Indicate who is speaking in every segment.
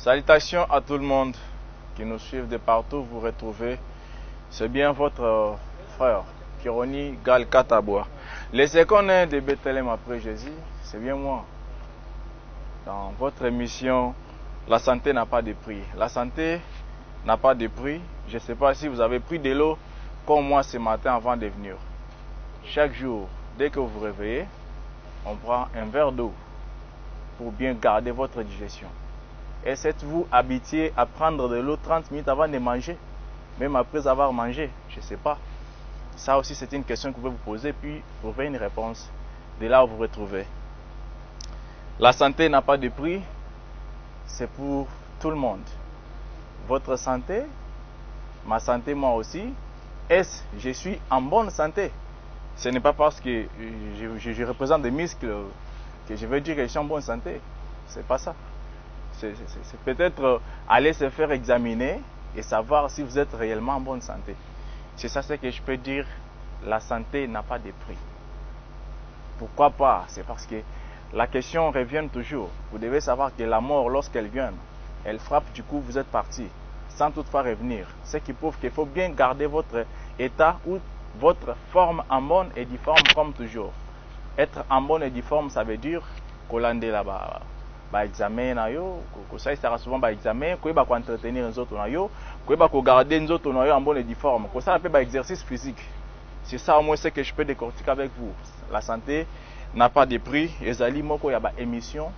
Speaker 1: Salutations à tout le monde qui nous suivent de partout, vous retrouvez. C'est bien votre frère, Kironi Gal Kataboua. Les secondes de Bethléem après Jésus, c'est bien moi. Dans votre émission, la santé n'a pas de prix. La santé n'a pas de prix. Je ne sais pas si vous avez pris de l'eau comme moi ce matin avant de venir. Chaque jour, dès que vous vous réveillez, on prend un verre d'eau pour bien garder votre digestion. Êtes-vous habitué à prendre de l'eau 30 minutes avant de manger? Même après avoir mangé? Je ne sais pas. Ça aussi, c'est une question que vous pouvez vous poser, puis trouver une réponse de là où vous vous retrouvez. La santé n'a pas de prix, c'est pour tout le monde. Votre santé, ma santé, moi aussi. Est-ce que je suis en bonne santé? Ce n'est pas parce que je représente des muscles que je veux dire que je suis en bonne santé. C'est pas ça. C'est peut-être aller se faire examiner et savoir si vous êtes réellement en bonne santé. C'est ça ce que je peux dire. La santé n'a pas de prix. Pourquoi pas? C'est parce que la question revient toujours. Vous devez savoir que la mort, lorsqu'elle vient, elle frappe, du coup vous êtes parti sans toutefois revenir. Ce qui prouve qu'il faut bien garder votre état ou votre forme en bonne et difforme comme toujours. Être en bonne et difforme, ça veut dire qu'Hollande là-bas. Examen na yo, ça sera souvent examen, ko ba ko entretenir les autres na yo, ko ba ko garder les autres na yo en bonne et difforme. Ko ça appelle exercice physique. C'est ça au moins ce que je peux décortiquer avec vous. La santé n'a pas de prix. Ezali moko ya ba émission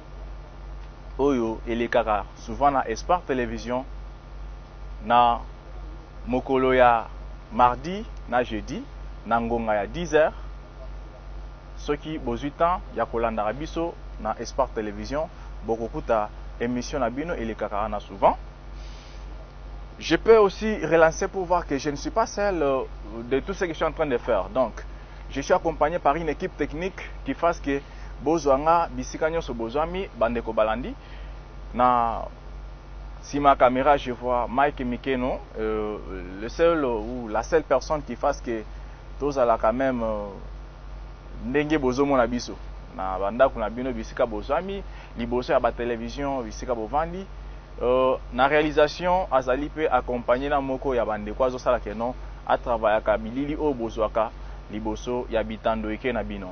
Speaker 1: oyo elekaka souvent na Espoir Télévision na mokolo ya mardi na jeudi na ngonga ya 10h. Ceux qui bozui temps ya kolanda biso na Espoir Télévision beaucoup émission na bino et les cacarana souvent. Je peux aussi relancer pour voir que je ne suis pas seul de tout ce que je suis en train de faire. Donc, je suis accompagné par une équipe technique qui fasse que Bozwanga Bisikanyo so Bozwami Bandeko Balandi. Na si ma caméra, je vois Mike Mikeno, le seul ou la seule personne qui fasse que tous à la quand même ndenge bozomo na biso. Na banda kuna bino bisika bozami liboso ya ba télévision bisika bovandi na réalisation azali pe accompagné na moko ya bande kwa zo sala kenon a travailler ka bilili o bozwaka liboso ya bitando eke na bino.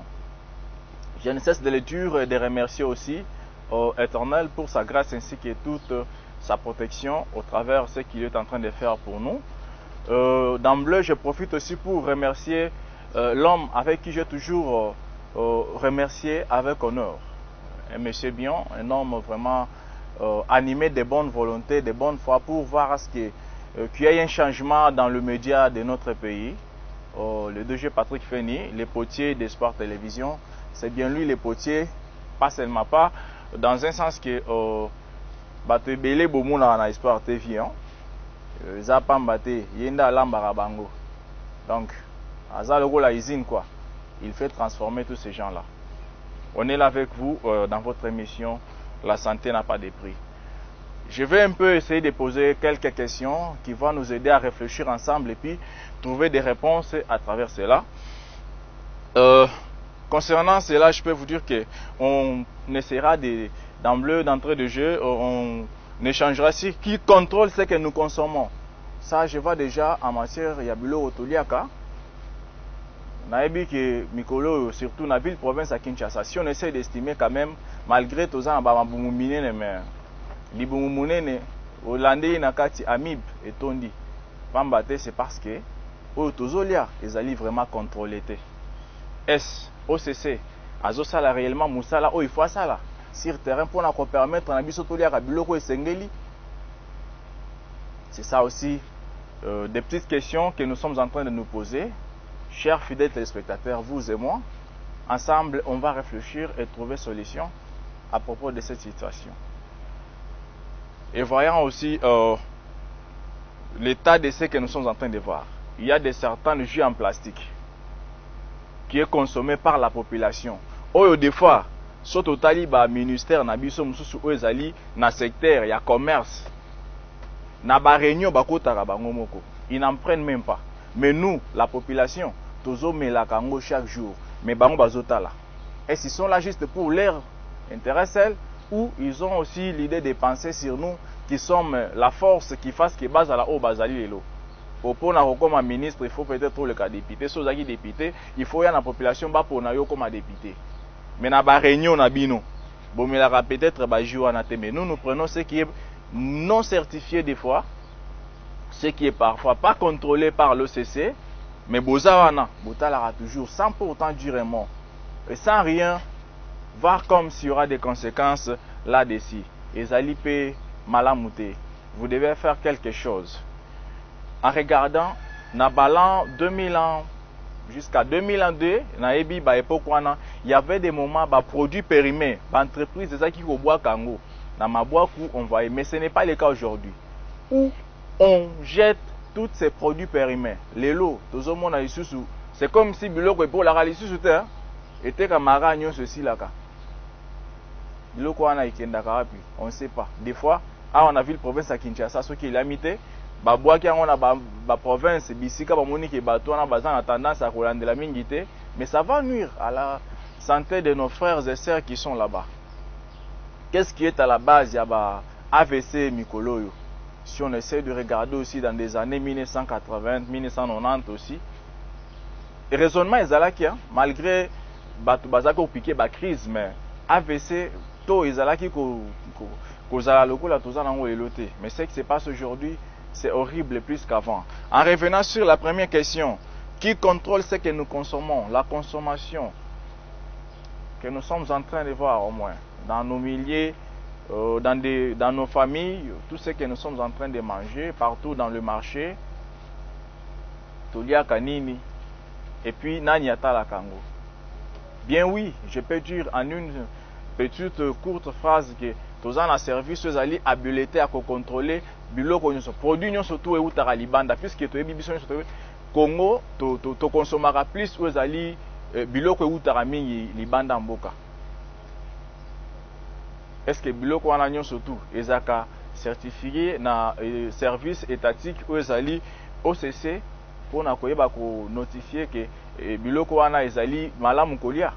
Speaker 1: Je ne cesse de le dire et de remercier aussi Éternel pour sa grâce ainsi que toute sa protection au travers de ce qu'il est en train de faire pour nous. D'emblée, je profite aussi pour remercier l'homme avec qui j'ai toujours remercié avec honneur. Un monsieur bien, un homme vraiment animé de bonne volonté, de bonne foi pour voir qu'il y ait un changement dans le média de notre pays. Le DG Patrick Feni, le potier d'Espoir Télévision, c'est bien lui le potier, pas seulement pas, dans un sens que bato ebele bomuna na Espoir TV, zapambate yenda lambara bango. Donc aza logo la usine quoi. Il fait transformer tous ces gens-là. On est là avec vous dans votre émission La santé n'a pas de prix. Je vais un peu essayer de poser quelques questions qui vont nous aider à réfléchir ensemble et puis trouver des réponses à travers cela. Concernant cela, je peux vous dire qu'on essaiera d'emblée d'entrée de jeu, on échangera sur qui contrôle ce que nous consommons. Ça, je vois déjà en matière Yabilo Otoliaka. Naebi que Mikolo, surtout dans la ville province à Kinshasa, si on essaie d'estimer quand même, malgré tout ça, mais les Bumumune, Hollandais, Nakati, Amib et Tondi, Pambate, c'est parce que Otozolia, ils allaient vraiment contrôler. Est-ce OCC, Azosala réellement Moussala, il faut ça là, sur terrain pour nous permettre à Bisotolia, à Biloko et Sengeli. C'est ça aussi des petites questions que nous sommes en train de nous poser. Chers fidèles téléspectateurs, vous et moi, ensemble, on va réfléchir et trouver solution à propos de cette situation. Et voyons aussi l'état de ce que nous sommes en train de voir. Il y a certains jus en plastique qui est consommé par la population. Des fois, soit au taliba ministère, na biso mususu ezali na secteur, il y a commerce, na ba réunion bakotaka bango moko. Ils n'en prennent même pas. Mais nous, la population, tozo melakango chaque jour. Mais bango bazotala. Est-ce qu'ils sont là juste pour leur intérêt seul ou ils ont aussi l'idée de penser sur nous qui sommes la force qui fasse que base à la haut bazali lelo. Pour comme ministre, il faut peut-être le cas député. Si vous avez député, il faut y avoir la population pour comme député. Mais dans la réunion, bon, mais peut-être mais nous prenons ce qui est non certifié des fois, ce qui est parfois pas contrôlé par l'OCC, mais Bozawana, Botalara toujours sans pourtant durement et sans rien voir comme s'il y aura des conséquences là-dessus. Et Zalipe Malamouté, vous devez faire quelque chose. En regardant, dans 2000 ans jusqu'à 2002, il y avait des moments où produits périmés, entreprises qui bois Kango, dans ma boîte on voyait, mais ce n'est pas le cas aujourd'hui. Où on jette tous ces produits périmés. Les lots, tout le monde a c'est comme si Biloko pour la réaliser était comme Maragnon ceci là. Biloko on ne sait pas. Des fois, on a vu le province à Kinshasa, ce qui est limité. Baboua qui a la province, Bissika, Monique et Bateau, on a tendance à rouler de la mingité, mais ça va nuire à la santé de nos frères et sœurs qui sont là-bas. Qu'est-ce qui est à la base? Il y a AVC Mikoloyo. Si on essaie de regarder aussi dans des années 1980, 1990 aussi, et raisonnement est là qui, malgré Bazako piqué la crise, mais AVC, tout est là qui mais ce qui se passe aujourd'hui, c'est horrible plus qu'avant. En revenant sur la première question, qui contrôle ce que nous consommons, la consommation que nous sommes en train de voir au moins dans nos milliers, dans nos familles, tout ce que nous sommes en train de manger, partout dans le marché, Tolia Kanini, et puis Nanyata la Kango. Bien oui, je peux dire en une petite courte phrase que tous en service aux alliés habilités à contrôler biloko nyonso produit nyonso tout ou tara libanda puisque to ebibiso nyonso to Congo to consommera plus aux alliés biloko ou tara mingi libanda mboka. Est-ce que biloko wana nyonso tout ezaka certifié na service étatique aux alliés OCC pour na koyeba ko notifier que biloko wana ezali malamu kolia?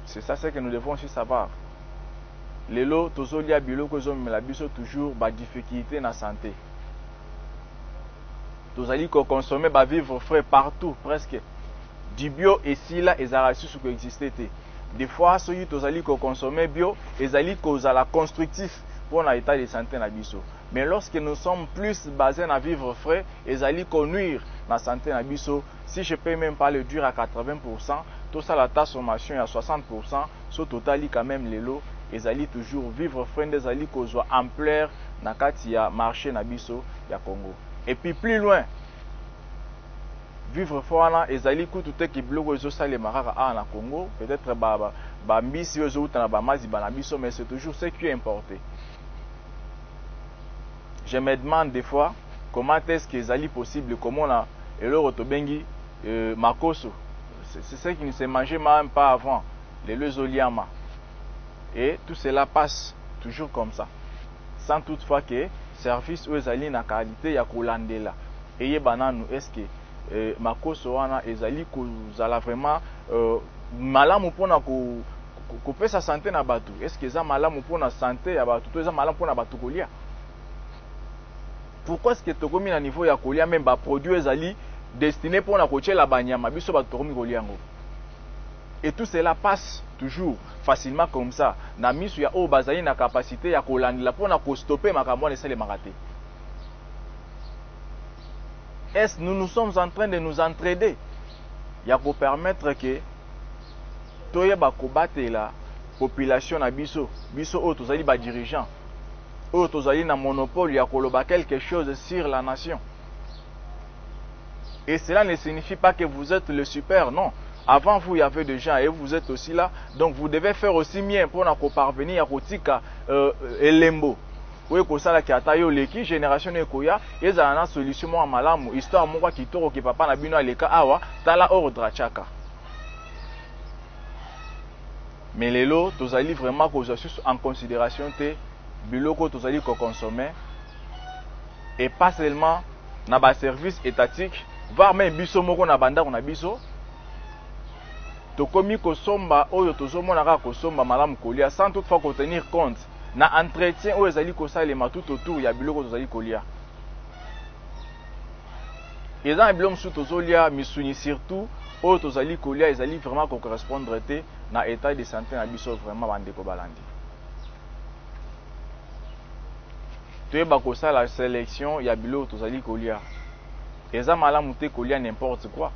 Speaker 1: C'est ça ce que nous devons aussi savoir. Les lots, tous les liens biloko la biso toujours ba difficulté dans la santé. Tous les qu'on consomme ba vivre frais partout presque. Du bio et si là ils arrachent ce qui existait. Des fois ceux tous les qu'on consomme bio, ils allaient cause à la constructif pour l'état de santé na biso. Mais lorsque nous sommes plus basés à vivre frais, ils allaient nuire la santé na biso. Si je peux même pas le dire à 80%, tout ça la transformation est à 60%, ce total quand même les lots. Ils allaient toujours vivre frais des alliés cause ampleur na kati ya marché na biso ya Congo. Et puis plus loin, vivre fort là, ils allaient tout qui bloque les osales marara na Congo, peut-être ba mbisi aux autres na ba mazi ba na biso, mais c'est toujours ce qui est importé. Je me demande des fois comment est-ce que les alliés possible, comment on a et le rotobengi makoso, c'est ce qui ne s'est mangé même pas avant, les lezoliama. Et tout cela passe toujours comme ça. Sans toutefois que service aux alliés na qualité ya kolandela. Et bananu est-ce que makoso wana ezali kozala vraiment malamu pona ko pesa santé na batu. Est-ce que ça malamu pona santé ya batu, to ça malamu pona batu kolia? Pourquoi est-ce que tokomi na niveau ya kolia même ba produit ezali destiné pona kochela banyama biso batu tokomi koliango? Et tout cela passe toujours facilement comme ça. Na misu ya o bazali na capacité ya kolandela pona ko stopper makambo na sele maraté. Est-ce nous sommes en train de nous entraider? Ya ko permettre que toyeba ko batela population na biso o tozali ba dirigeant. O tozali na monopole ya koloba quelque chose sur la nation. Et cela ne signifie pas que vous êtes le super, non. Avant vous, il y avait des gens et vous êtes aussi là. Donc vous devez faire aussi bien pour parvenir à Rotika Elembo. Oui, comme ça, qui a taillé l'équipe, génération Ekoya, ils ont une solution à Malamu, histoire moi qui toro qui papa na bino aleka awa, tala ordre à chaka. Mais les lots, tous allez vraiment en considération te biloko tous allez consommer et pas seulement na ba service étatique, voire même biso moko na banda on a biso. Tokomi kosomba oyo tozomona kaka kosomba malamu kolia sans toutefois tenir compte na entretien oyo ezali kosalema tout autour ya biloko tozali kolia. Eza na biloko mosusu tozolia misuni surtout oyo tozali kolia ezali vraiment correspondre te na état de santé na biso vraiment bandeko balandi. Toyeba kosala sélection ya biloko tozali kolia. Eza malamu te kolia n'importe quoi.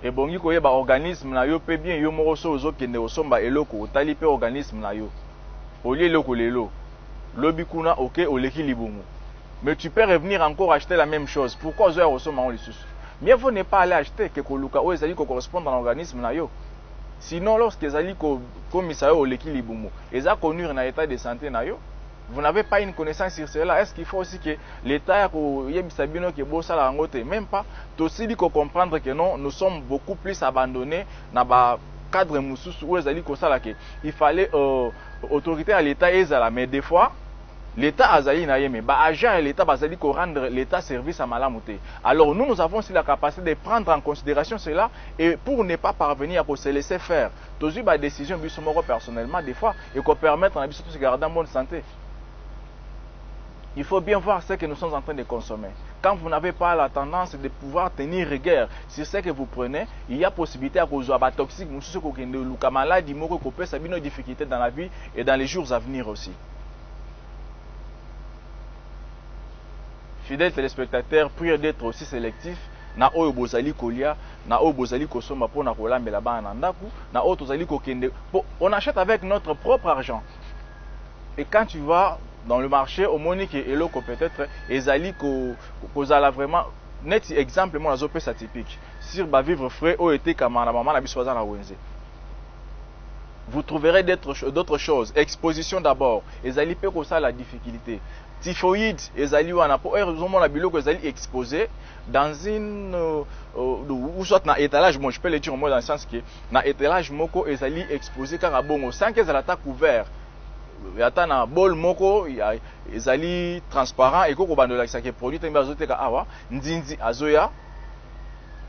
Speaker 1: Ebongi koyeba organisme na yo pe bien yo moko so ozokende osomba eloko otali pe organisme na yo. Olie eloko lelo. Lobi kuna ok oleki libungu. Mais tu peux revenir encore acheter la même chose. Pourquoi ozoya osomba en lisusu? Mieux vaut ne pas aller acheter que koluka o ezali ko correspondre à l'organisme na yo. Sinon lorsque ezali ko komisa yo oleki libungu, eza konnuire na état de santé na yo. Vous n'avez pas une connaissance sur cela. Est-ce qu'il faut aussi que l'État yebisabino ke bossa la ngote? Même pas. Aussi dit qu'on comprendre que non, nous sommes beaucoup plus abandonnés dans ba cadre mususu où ezali ko sala ke il fallait autorité à l'État ezala, mais des fois l'État azali na yeme ba agent l'État bazali ko rendre l'État service à malamuté. Alors nous avons aussi la capacité de prendre en considération cela et pour ne pas parvenir à se laisser faire. Toujours ba décision biso moko personnellement des fois et qu'on permettre à biso de se garder en bonne santé. Il faut bien voir ce que nous sommes en train de consommer. Quand vous n'avez pas la tendance de pouvoir tenir rigueur sur ce que vous prenez, il y a possibilité à cause de toxique, maladie, des difficultés dans la vie et dans les jours à venir aussi. Fidèles téléspectateurs, priez d'être aussi sélectifs. Na oyo bozali kolia, na oyo bozali kosomba pona kolambela bana ndaku, na oyo tozali kokende. On achète avec notre propre argent. Et quand tu vas dans le marché, au monique et l'eau peut-être, ezali kozala vraiment net exemple moi la ça typique. Sur ba vivre frais au été comme la maman la biswaza na wenze. Vous trouverez d'autres choses. Exposition d'abord. Ezali pe ko ça la difficulté. Typhoïde, ezali wana po heureusement la biloko ezali exposé dans une ou soit na étalage, moi je peux le dire au moins dans le sens que na étalage moko ezali exposé car bongo sans que ezala ta couvert. Yata na bol moko ezali transparent et koko bandola kisake produit temba azoteka awa ndinzi azoya.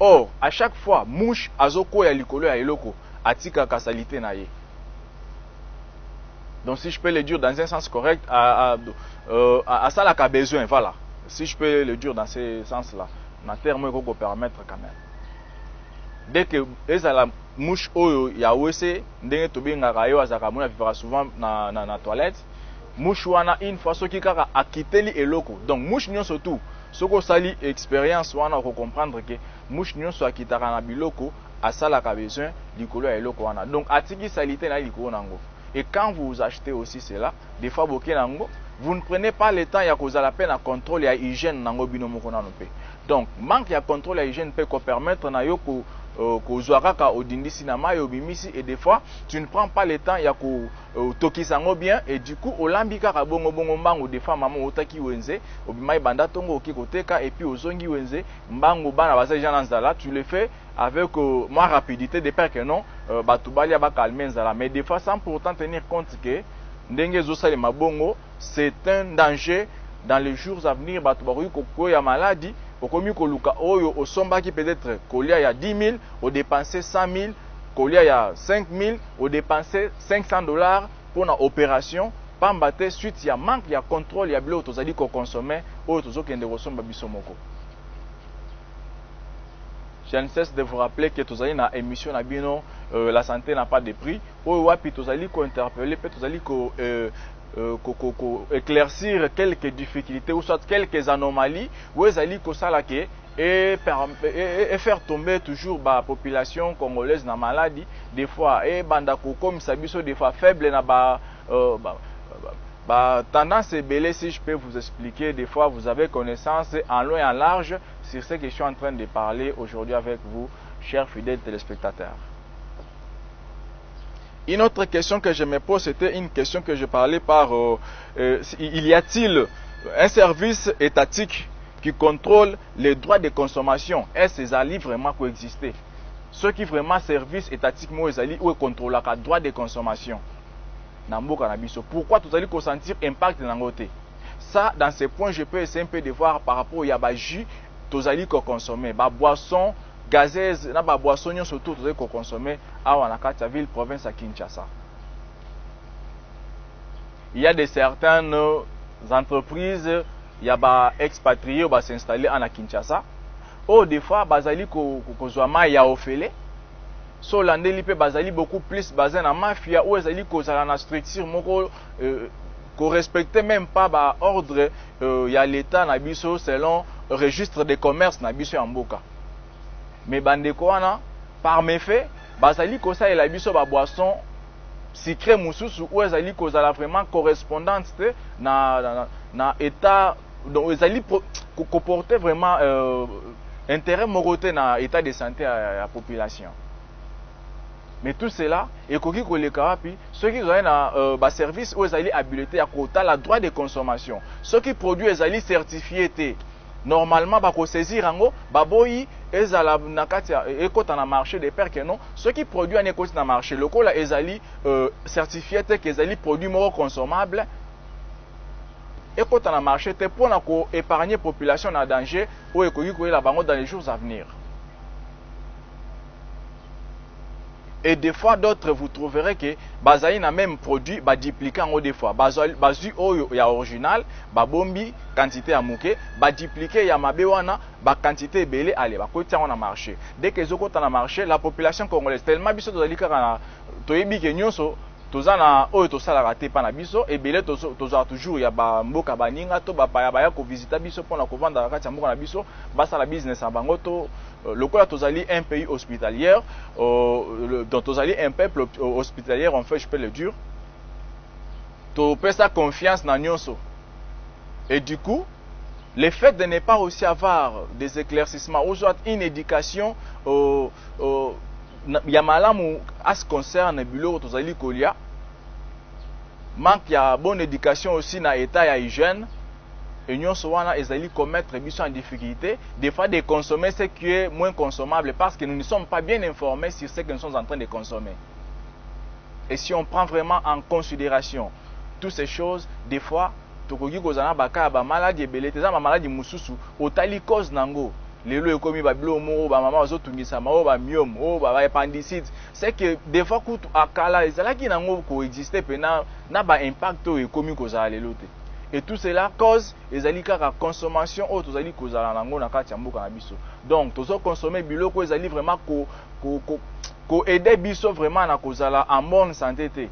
Speaker 1: Or à chaque fois mouche azoko ya likolo ya eloko atika kasalité na ye. Donc si je peux le dire dans un sens correct à ça là qu'a besoin, voilà. Si je peux le dire dans ce sens là, na terme koko permettre quand même. Dès que la mouche oyo ya wese ndenge tobengaka yo azaka mona vivra souvent na toilette, mouche wana une fois soki kaka akiteli eloko. Donc mouche nyonso tout soko sali expérience wana ko comprendre que mouche nyonso akitaka na biloko asala ka besoin likolo ya eloko wana. Donc atiki salité na likolo nango. Et quand vous achetez aussi cela, des fois boké nango, vous ne prenez pas le temps ya causa la peine à contrôle ya hygiène nango bino moko na nope. Donc manque ya contrôle ya hygiène peut permettre na yo ko kozwaka odindisi na mai obimisi et des fois tu ne prends pas le temps ya ko tokisango bien et du coup olambi kaka bongo mbango des fois maman otaki wenze obimai banda tongo okikoteka et puis ozongi wenze mbango bana baza jana nzala tu le fais avec moins rapidité de peur que non batubalia ba calmer nzala mais des fois sans pourtant tenir compte que ndenge zo sale mabongo c'est un danger dans les jours à venir batubaru ko ya maladie. Au commis koluka oyo osomba qui peut-être kolia ya 10 000 au dépenser 100 000 kolia ya 5 000 au dépenser $500 pour une opération pambate suite ya manque ya contrôle ya bilo tozali ko consommer oyo tozokende kosomba biso moko. Je ne cesse de vous rappeler que tozali na émission na bino la santé n'a pas de prix oyo wapi tozali ko interpeller pe tozali ko éclaircir quelques difficultés ou soit quelques anomalies où ezali kosala ke et faire tomber toujours la population congolaise na maladie des fois et banda comme ça biso des fois faible na tendance belé. Si je peux vous expliquer, des fois vous avez connaissance en long et en large sur ce que je suis en train de parler aujourd'hui avec vous, chers fidèles téléspectateurs. Une autre question que je me pose, c'était une question que je parlais par il y a-t-il un service étatique qui contrôle les droits de consommation? Est-ce qu'ils allaient vraiment coexister? Ceux qui vraiment service étatique ou contrôlent les droits de consommation. Pourquoi tout allez ressentir impact dans côté? Ça, dans ces points, je peux essayer un peu de voir par rapport à jus, tout allez consommer, boisson gazeuse, na ba boisson surtout tout allez consommer à Wanakata ville province à Kinshasa. il y a de certaines entreprises, il y a des expatriés qui s'installer en Kinshasa. Ou des fois, bazali ko ya ofele. So landeli pe bazali beaucoup plus basé na mafia ou ezali ko zala na structure moko ko respecte même pas ba ordre ya l'état na biso selon registre de commerce na biso ya mboka. Mais bandeko wana par méfait bazali ko sa la biso ba boisson sucré mususu ou ezali ko zala vraiment correspondante na état donc ezali ko porter vraiment intérêt moroté na état de santé à la population. Mais tout cela, et koki koleka wapi, ceux qui ont un service où ils allaient habilité à quota la droit de consommation. Ceux qui produisent ils allaient certifiés. Normalement, ba ko saisir ango, baboyi ezala nakatia ekota na marché des pères que non. Ceux qui produisent un écoute na marché local là ils allaient certifiés que ils allaient produire moro consommable. Ekota na marché te pour na ko épargner population en danger ou ekoki ko la bango dans les jours à venir. Et des fois d'autres vous trouverez que bazali na même produit ba dupliquer en des fois bazui oyo ya original ba bombi quantité ya muke ba dupliquer ya mabe wana ba quantité belé aller ba kotia na marché. Dès que ezokota na marché la population congolaise tellement biso tozali kaka na toyebi ke nyonso tozana oyo tosala raté pa na biso et belé tozala toujours ya ba mboka baninga to ba paya baya ko visiter biso pour na ko vendre kati ya mboka na biso basa la business en bango to lokola tozali un pays hospitalier donc tozali un peuple hospitalier en fait je peux le dire to pesa confiance na nyonso et du coup le fait de ne pas aussi avoir des éclaircissements ou soit une éducation ya malamu à ce concerne biloko tozali kolia manque ya bonne éducation aussi na état ya hygiène et nous ezali commettre biso en difficulté des fois de consommer ce qui est moins consommable parce que nous ne sommes pas bien informés sur ce que nous sommes en train de consommer. Et si on prend vraiment en considération toutes ces choses, des fois tokoki kozana baka ba maladie ebele teza ba maladie mususu otali cause nango lelo ekomi ba bilomo ba mama bazotungisa ma ba myome ba appendicite c'est que des fois kutu akala ezalaki nango ko exister pena na ba impact ekomi kozala lelo te. Et tout cela cause ezali kaka consommation ou tozali kozala nango na kati ya mboka na biso. Donc tozo consommer biloko ezali vraiment ko aider biso vraiment na kozala en bonne santé te.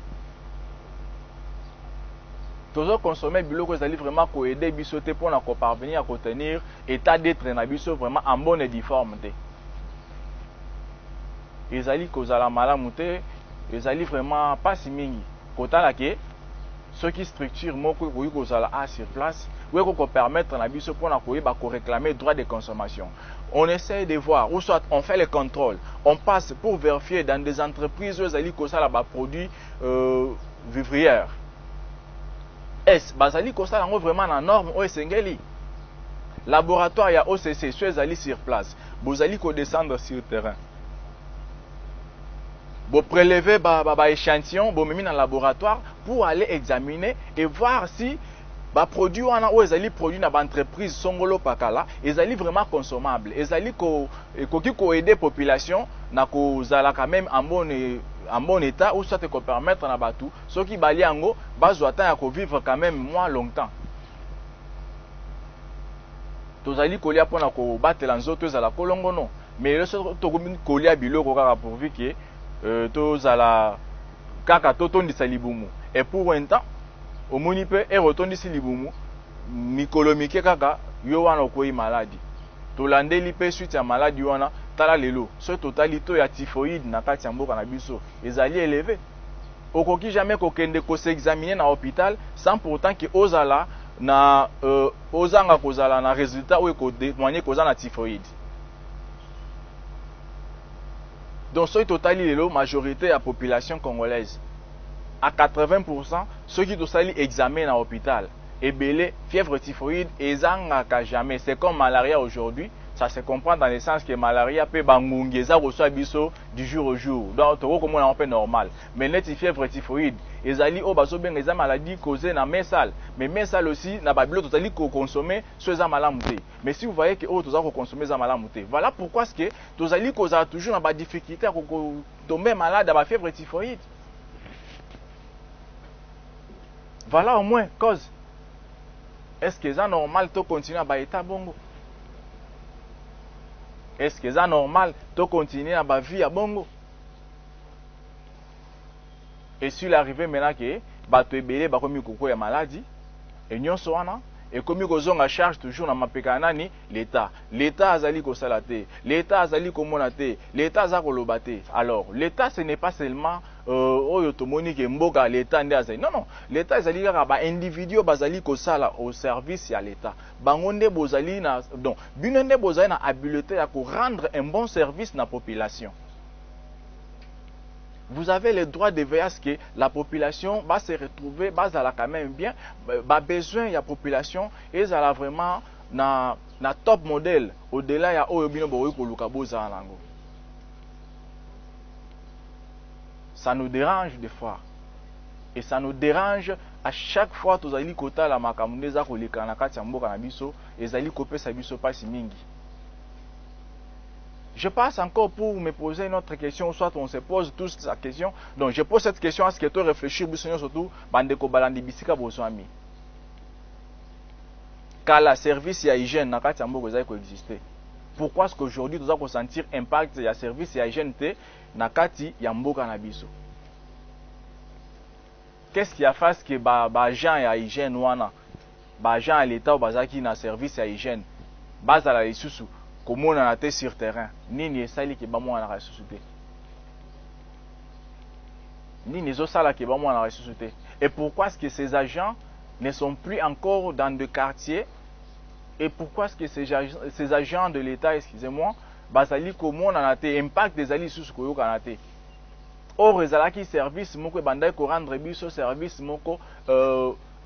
Speaker 1: Tozo consommer biloko ezali vraiment ko aider biso te pour na ko parvenir à contenir état d'être na biso vraiment en bonne et forme te. Ezali kozala malamu te, ezali vraiment pas si mingi. Kotala ke ceux qui structurent moko koyi kozala à sur place, ou ko permettre na biso pour na koyi ba ko réclamer droit de consommation. On essaie de voir ou soit on fait les contrôles, on passe pour vérifier dans des entreprises où ezali kosala ba produits vivrières. Est bazali kosala ngo vraiment na norme o esengeli. Laboratoire ya OCC ceux ezali sur place, bozali ko descendre sur terrain. Vous prélevez échantillon, vous mettez dans le laboratoire pour aller examiner et voir si les produits ou les produits dans l'entreprise Songolo Pakala, ils allaient vraiment consommables. Ils allaient aider la population quand même en bon état ou soit permettre à Batou ceux qui bali ango attendre vivre quand même moins longtemps. Tous allez coller pour na ko battre l'anzoto za la kolongo non, mais le to coller biloko kaka pourvu que tozala kaka totondisa libumu et pour un temps omoni pe e rotondisi libumu mikolo mike kaka yo wana okoyi maladie tolandeli pe suite ya maladie wana tala lelo so totalito ya typhoïde na kati ya mboka na biso ezali élevé okoki jamais kokende ko s'examiner na hôpital sans pourtant que ozala na ozanga kozala na résultat ou ko témoigner kozala na typhoïde. Donc, ce total, il est la majorité de la population congolaise. À 80%, ceux qui ont examen à l'hôpital, et belé, fièvre typhoïde, et zangaka jamais. C'est comme malaria aujourd'hui. Ça se comprend dans le sens que malaria peut bangungeza reçoit biso du jour au jour. Donc, comme on est normal. Mais les fièvre typhoïde, les ali au baso ben les maladies causées dans mes salles. Mais mes salles aussi, na babilo totali ko consommer ceux à malamouté. Mais si vous voyez que autres ont consommé za malamouté. Voilà pourquoi ce que tozali causa toujours na ba difficulté à tomber malade à ba fièvre typhoïde. Voilà au moins cause. Est-ce que c'est normal de continuer à baïta bongo? Est-ce que c'est normal de continuer à ba vie à bongo? Et s'il arrive maintenant que bato ebele bakomi koko ya maladie et nyonso wana et comme kozonga charge toujours na mapeka nani l'état. L'état azali kosala te, l'état azali komona te, l'état aza koloba te. Alors l'état ce n'est pas seulement oyo tomoni ke mboka l'état nde azali. Non non, l'état azali kaka ba individu bazali kosala au service ya l'état. Bango nde bozali na donc bino nde bozali na habileté ya ko rendre un bon service na population. Vous avez le droit de veiller à ce que la population va se retrouver, va quand même bien, va besoin de la population et ça a vraiment na top modèle au-delà ya oyobino boy ko lukaboza nango. Ça nous dérange des fois et ça nous dérange à chaque fois tous ali kota la makamune za ko lekana kati ya mboka na biso ezali kopesa biso pasi mingi. Je passe encore pour me poser une autre question, soit on se pose tous la question. Donc je pose cette question à ce que tu réfléchis, surtout, bandeko balandi bisika bozwami. Car la service et la hygiène n'a pas existé. Pourquoi est-ce qu'aujourd'hui nous allons sentir impact de la service et la hygiène na kati ya mboka na biso? Qu'est-ce qui a fait que ba gens ya hygiène wana, ba gens à l'état bazaki na service et la hygiène, base à la lisusu? Comment on a été sur terrain? Nini esali ki ba mwana ressuscité. Nini ezosala ki ba mwana ressuscité. Et pourquoi est-ce que ces agents ne sont plus encore dans des quartiers? Et pourquoi est-ce que ces agents de l'État, excusez-moi, bazali comment on a été impact des alliés sous koyo kanate? Or ezalaki service moko bandai ko rendre biso service moko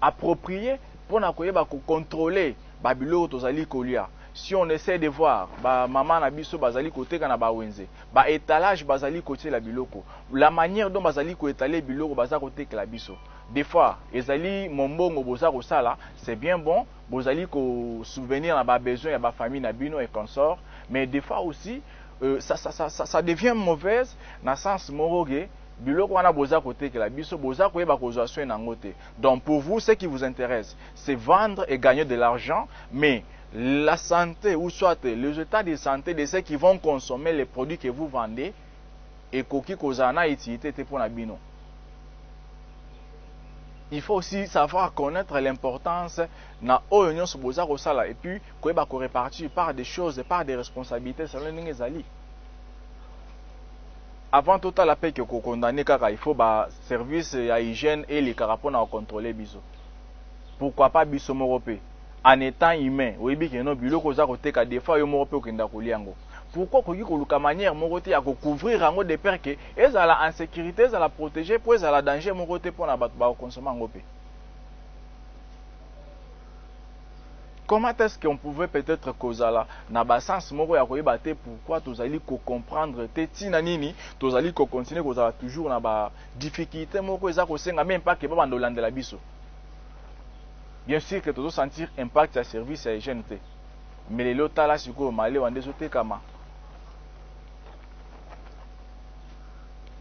Speaker 1: approprié pour na koyeba ko contrôler babilo tozali kolia. Si on essaie de voir, maman na biso bazali kote kana ba wenze, ba étalage bazali kote la biloko, la manière dont bazali ko étaler biloko bazali kote la biso. Des fois, ezali mombongo boza ko sala, c'est bien bon, bozali ko souvenir na ba besoin ya ba famille na bino et consort, mais des fois aussi ça devient mauvaise na sens moroge. Biloko wana boza kote la biso boza koyeba kozwa soin nango te. Donc pour vous, ce qui vous intéresse, c'est vendre et gagner de l'argent, mais la santé ou soit les états de santé de ceux qui vont consommer les produits que vous vendez et koki kozana utilité te pour bino. Il faut aussi savoir connaître l'importance na oyo so boza ko sala et puis koyeba ko répartir par des choses, par des responsabilités selon ndenge ezali. Avant tout la paix que ko condamner kaka il faut ba service ya hygiène et les carapona à contrôler biso. Pourquoi pas biso morope? En étant humain, oyebi ke no biloko za koteka des fois yo morope okenda koliango. Pourquoi koki koluka manière morote ya ko couvrir ango de peur que ezala en sécurité, ezala protéger pour ezala danger morote pour na ba consommer ango pe. Comment est-ce qu'on pouvait peut-être kozala na ba sens moko ya koyeba te pourquoi tozali ko comprendre te tina nini tozali ko continuer kozala toujours na ba difficulté moko eza ko senga même pas que ba bandolanda la biso. Bien sûr que tu dois sentir impact à service à hygiène. Mais les lots là, c'est quoi? Malé ou en désoté kama.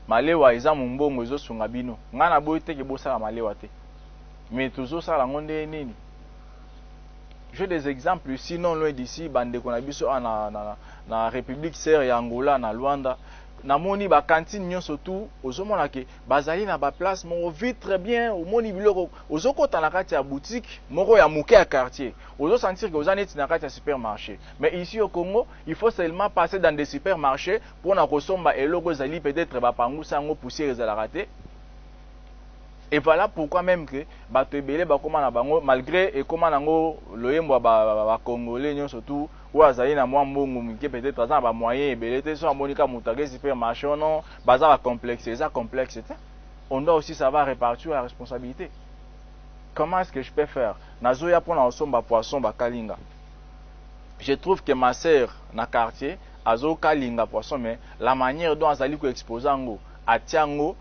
Speaker 1: Malé ou à isa mumbo mwezo sungabino. Ngana boite ke bossa la malé wate. Mais toujours ça la monde nini. J'ai des exemples sinon loin d'ici, bande konabiso na République Sœur ya Angola na Luanda. Namoni ba cantine nyonso tout ozomona ke bazali na ba place moko vite très bien omoni biloko ozokota na kati ya boutique moko ya muke ya quartier ozo sentir que ozani na kati ya supermarché. Mais ici au Congo il faut seulement passer dans des supermarchés pour na kosomba eloko ezali peut-être ba pangusa ngo poussière ezala raté. Et voilà pourquoi même que bato ebele bakoma na bango malgré et comment nango loyembo ba congolais nyonso tout ou azali na mwa mbongo mike peut-être aza ba moyen ebele te so amonika mutage supermarché non baza ba complexe eza complexe te. On doit aussi savoir répartir la responsabilité. Comment est-ce que je peux faire? Nazoya pour na osomba poisson ba kalinga. Je trouve que ma sœur na quartier azo kalinga poisson mais la manière dont azali ko exposer ngo atiango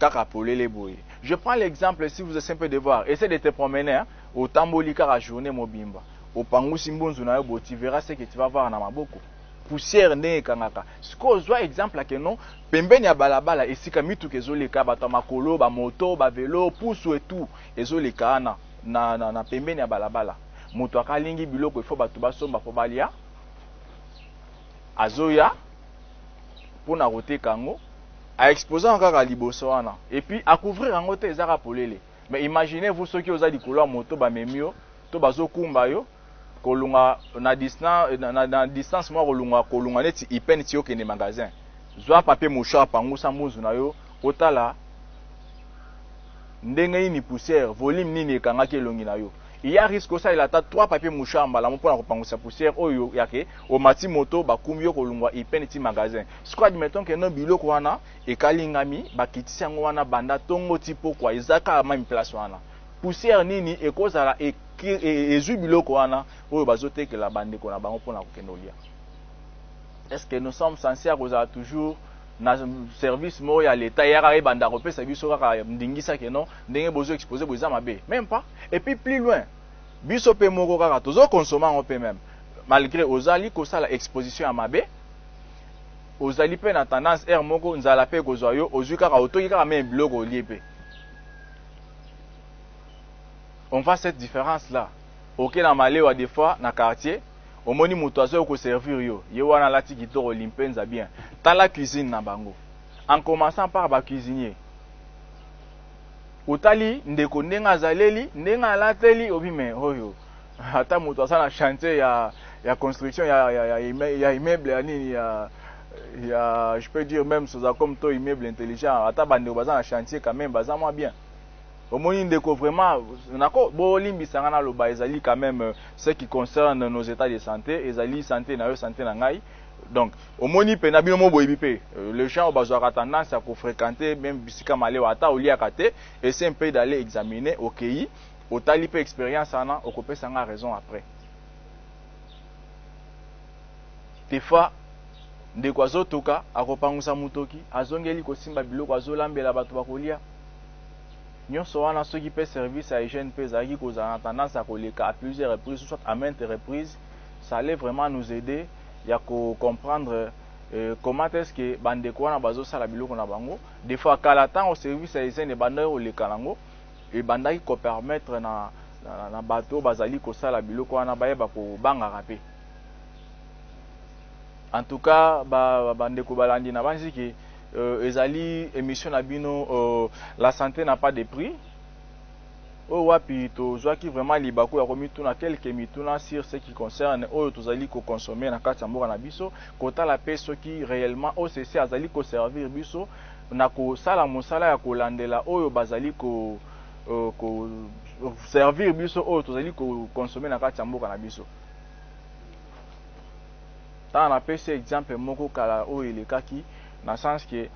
Speaker 1: kaka polele boye. Je prends l'exemple si vous êtes un peu de voir. Essaie de te promener hein, au Tambolika la journée mobimba. Au Pangou Simbonzu na yo tu verras ce que tu vas voir na maboko. poussière ndenge ekangaka. Siko ozwa exemple ake non pembeni ya balabala esika mituka ezoleka bato makolo ba moto ba vélo pusu etu ezoleka na pembeni ya balabala. Moto akalingi biloko ifo bato basomba po balia azoya pona koteka yango a exposer encore liboso wana et puis à couvrir yango te ezaka polele. Mais imaginez-vous ceux qui oza likolo ya moto ba memio to bazokumba yo kolunga na distance mo kolunga neti ipeni ti okende magasin. Zwa papier mouchoir pangusa muzu na yo otala ndenge nini poussière volume nini ekangaki elongi na yo. Il y a risque ça il a 3 papiers mouchoirs mbala mo pona kopangusa poussière oyo yake o mati moto bakumbi yo kolungwa ipeni ti magasin. Siko admettons que no biloko wana ekalingami bakitisi yango wana banda tongo ti pokwa ezaka même place wana. Poussière nini ekozala ezwi biloko wana oyo bazotekela bandeko na bango pona kokende olia. Est-ce que nous sommes censés kozala toujours na service mo ya l'état yaka ebanda kopesa biso kaka ndingisa ke non ndenge bozo exposer boza mabe même pas. Et puis plus loin biso pe moko kaka tozo consommer ngo pe même malgré ozali kosala exposition ya mabe ozali pe na tendance air moko nzala pe kozwa yo ozwi kaka otoki kaka même biloko olie pe. On voit cette différence là. Ok na malewa des fois na quartier omoni moto azo ko servir yo ye wana lati kitoko limpenza bien tala cuisine na bango en commençant par ba cuisinier utali ndeko ndenga azaleli ndenga alateli obime oyo ata moto asana chantier ya construction ya immeuble ya nini ya je peux dire même ça comme to immeuble intelligent ata bandeko bazana chantier quand même bazama bien. Au moins, ndeko vraiment, bolimbisanga na loba ezali quand même ce qui concerne nos états de santé, ezali santé na yo santé na ngai. Donc, au moins pena bino mo boyebi pe, les gens bazwa tendance à fréquenter même bisika malewa ata olia kate, essayer un peu d'aller examiner okei, otali pe expérience ana okopesa nga raison après. Des fois ndeko azotoka akopangusa mutoki, azongeli kosimba biloko azolambela bato bakolia. Nyonso wana soki pe service à hygiène pe zaki kozana tendance à koleka à plusieurs reprises soit à maintes reprises, ça allait vraiment nous aider ya ko comprendre comment est-ce que bandeko wana bazo sala biloko na bango des fois kala temps au service à hygiène e banda o leka nango e bandaki ko permettre na bato bazali ko sala biloko wana bayeba ko banga rapé. En tout cas bandeko balandi na banziki ezali émission na bino la santé n'a pas de prix. O wapi to zwaki vraiment libako ya komituna quelques mituna sur ce qui concerne oyo tozali ko consommer na kati ya mboka na biso kota la peso qui réellement OCC azali ko servir biso na ko sala mosala ya kolandela oyo bazali ko servir biso oyo tozali ko consommer na kati ya mboka na biso. Ta na pese exemple moko kala oyo elekaki na sens que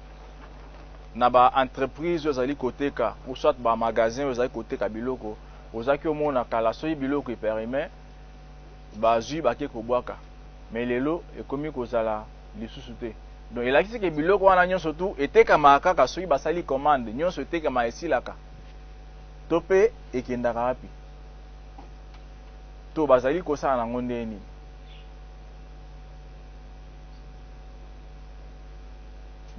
Speaker 1: na ba entreprise ozali koteka ou soit ba magasin ozali koteka biloko ozaki omona kala soyi biloko eperime bazwi bake kobwaka mais lelo ekomi kozala lisusu te. Donc elakisi ke biloko wana nyonso tu etekama kaka soki basali commande nyonso etekama esilaka to pe ekendaka wapi to bazali kosala nango ndeni.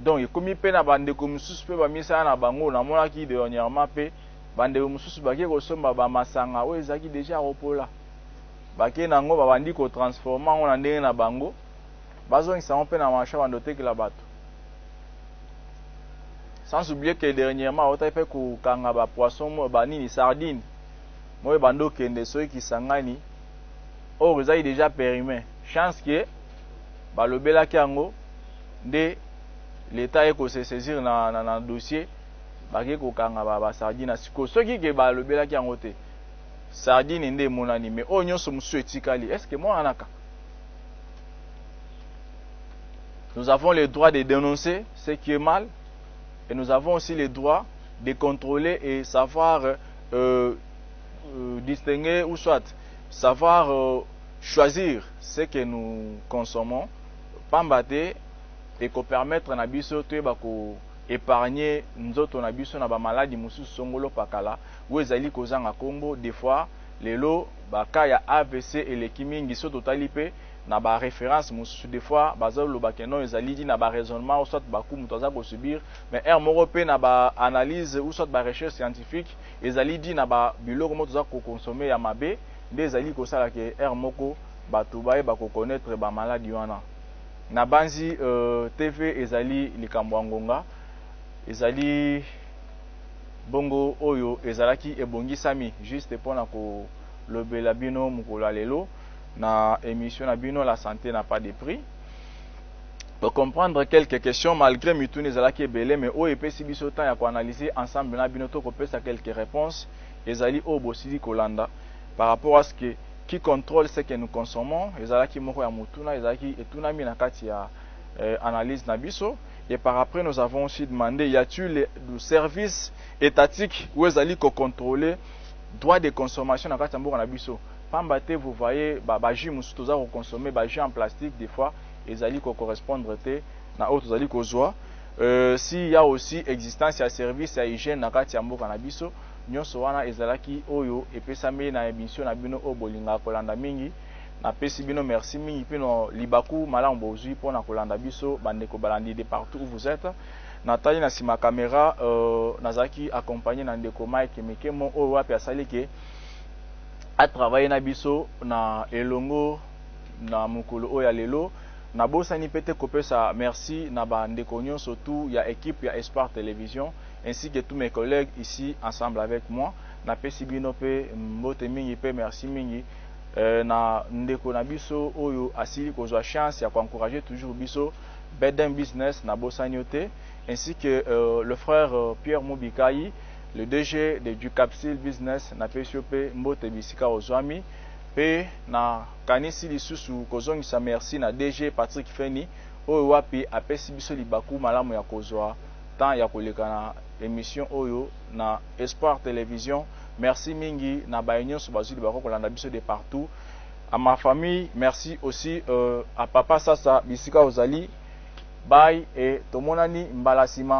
Speaker 1: Donc comme pe na bandeko mususu pe bamisala na bango na monaki dernièrement pe bandeko mususu bake kosomba ba masanga oyo ezaki déjà ropola bake nango babandi ko transformer ngo na ndenge na bango bazongisa ngo pe na marché bando tekela bato. Sans oublier que dernièrement ota pe ko kanga ba poisson mo ba nini sardine mo bando kende soki kisangani oyo ezaki déjà périmé chance que balobelaki yango nde l'État est se saisir na dossier bake kokanga ba sardine siko soki ke balobelaki yango te sardine nde monani mais oyo nyonso musu etikali est-ce que moi anaka. Nous avons le droit de dénoncer ce qui est mal et nous avons aussi le droit de contrôler et savoir distinguer ou soit savoir choisir ce que nous consommons pambate et ko permettre na biso to ba ko épargner nzoto na biso na ba maladie mususu songolo pakala ou ezali kozanga kombo des fois lelo ba ka ya AVC et les kimingi so totali pe na ba référence mususu des fois bazo lobake non ezali di na ba raisonnement ou soit ba kumu toza ko subir mais moko pe na ba analyse ou soit ba recherche scientifique ezali di na ba biloko mo toza ko consommer ya mabe nde ezali ko sala ke moko bato baye ba ko connaître ba maladie wana na banzi TV ezali likambo ya ngonga ezali bongo oyo ezalaki ebongisami juste mpona kolobela bino mokolo ya lelo na émission na bino la santé n'a pas de prix. Pour comprendre quelques questions malgré mituni ezalaki ebele mais oyo epesi biso temps ya koanalyser ensemble na bino to kopesa quelques réponses ezali oyo bosili kolanda par rapport à ce que qui contrôle ce que nous consommons ezalaki moko ya mutuna ezalaki etunami na kati ya analyse na biso. Et par après, nous avons aussi demandé, y a-t-il le service étatique où ezali ko contrôler droit de consommation dans kati ya mboka na biso. Pambate, vous voyez, baji musu toza ko consommer baji en plastique des fois ezali ko correspondre te na autre ezali ko zwa. Si y a aussi existence ya service ya hygiène na kati ya mboka na biso, nyonso wana ezalaki oyo epesami na émission na bino o bolinga kolanda mingi. Na pesi bino merci mingi pino libaku malamu bozui pona kolanda biso bandeko balandi de partout où vous êtes. Natali na sima caméra nazaki accompagné na ndeko Mike Mekemo oyo wapi asali ke a travaillé na biso na elongo na mukolo oyo ya lelo na bosani pete kopesa merci na bandeko nyonso surtout ya équipe ya Espoir Télévision ainsi que tous mes collègues ici ensemble avec moi. Na pesi bino pe mbote mingi pe merci mingi na ndeko na biso oyo asili kozwa chance ya encourager toujours biso Bedem Business na bosanyote ainsi que le frère Pierre Mobikai le DG de du Capsule Business na PCOP mbote bisika ozwami pe na kanisi lisusu kozongisa merci na DG Patrick Feni oyo wapi apesi biso libaku malamu ya kozwa temps ya koleka na émission oyo na Espoir Télévision. Merci mingi na baïnion sur bazuli bako kolanda biso de partout. À ma famille, merci aussi à papa Sasa Bisika Ozali. Bye et tomonani mbalasima.